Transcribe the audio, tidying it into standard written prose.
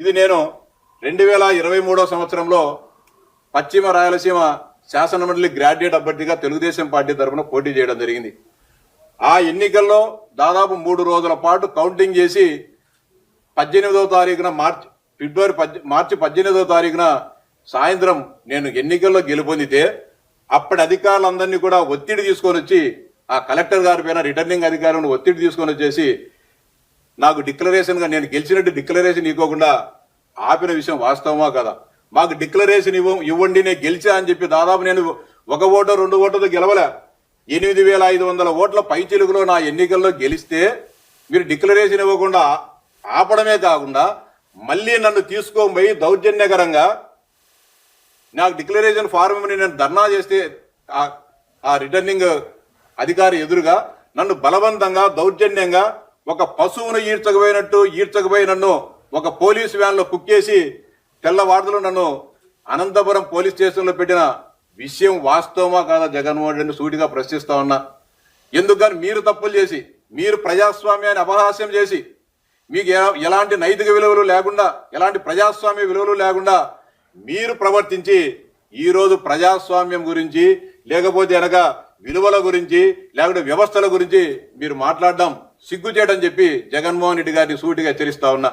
ఇది నేను 2023 సంవత్సరంలో పశ్చిమ రాయలసీమ శాసనమండలి గ్రాడ్యుయేట్ అభ్యర్థిగా తెలుగుదేశం పార్టీ తరఫున పోటీ చేయడం జరిగింది. ఆ ఎన్నికల్లో దాదాపు 3 రోజుల పాటు కౌంటింగ్ చేసి 18వ తారీఖున మార్చి 18వ తారీఖున సాయంత్రం నేను ఎన్నికల్లో గెలుపొందితే అప్పటి అధికారులందరినీ కూడా ఒత్తిడి తీసుకొని వచ్చి ఆ కలెక్టర్ గారి పైన రిటర్నింగ్ అధికారులను ఒత్తిడి తీసుకొని వచ్చేసి నాకు డిక్లరేషన్గా నేను గెలిచినట్టు డిక్లరేషన్ ఇవ్వకుండా ఆపిన విషయం వాస్తవమా కదా? మాకు డిక్లరేషన్ ఇవ్వండి నేను గెలిచా అని చెప్పి దాదాపు నేను 1 ఓటు 2 ఓటుతో గెలవలే. 8,500 ఓట్ల పైచిలుగులో నా ఎన్నికల్లో గెలిస్తే మీరు డిక్లరేషన్ ఇవ్వకుండా ఆపడమే కాకుండా మళ్ళీ నన్ను తీసుకోబోయి దౌర్జన్యకరంగా నాకు డిక్లరేషన్ ఫారం నేను ధర్నా చేస్తే ఆ రిటర్నింగ్ అధికారి ఎదురుగా నన్ను బలవంతంగా దౌర్జన్యంగా ఒక పశువును ఈడ్చకపోయి నన్ను ఒక పోలీసు వ్యాన్లో కుక్కేసి తెల్లవార్తలు నన్ను అనంతపురం పోలీస్ స్టేషన్లో పెట్టిన విషయం వాస్తవమా కాదా జగన్మోహన్ రెడ్డిని సూటిగా ప్రశ్నిస్తా ఉన్నా. ఎందుకని మీరు తప్పులు చేసి మీరు ప్రజాస్వామ్యాన్ని అపహాస్యం చేసి మీకు ఎలాంటి నైతిక విలువలు లేకుండా ఎలాంటి ప్రజాస్వామ్య విలువలు లేకుండా మీరు ప్రవర్తించి ఈరోజు ప్రజాస్వామ్యం గురించి లేకపోతే అనగా విలువల గురించి లేకపోతే వ్యవస్థల గురించి మీరు మాట్లాడడం సిగ్గుచేయడం చెప్పి జగన్మోహన్ రెడ్డి గారిని సూటిగా హెచ్చరిస్తా ఉన్నా.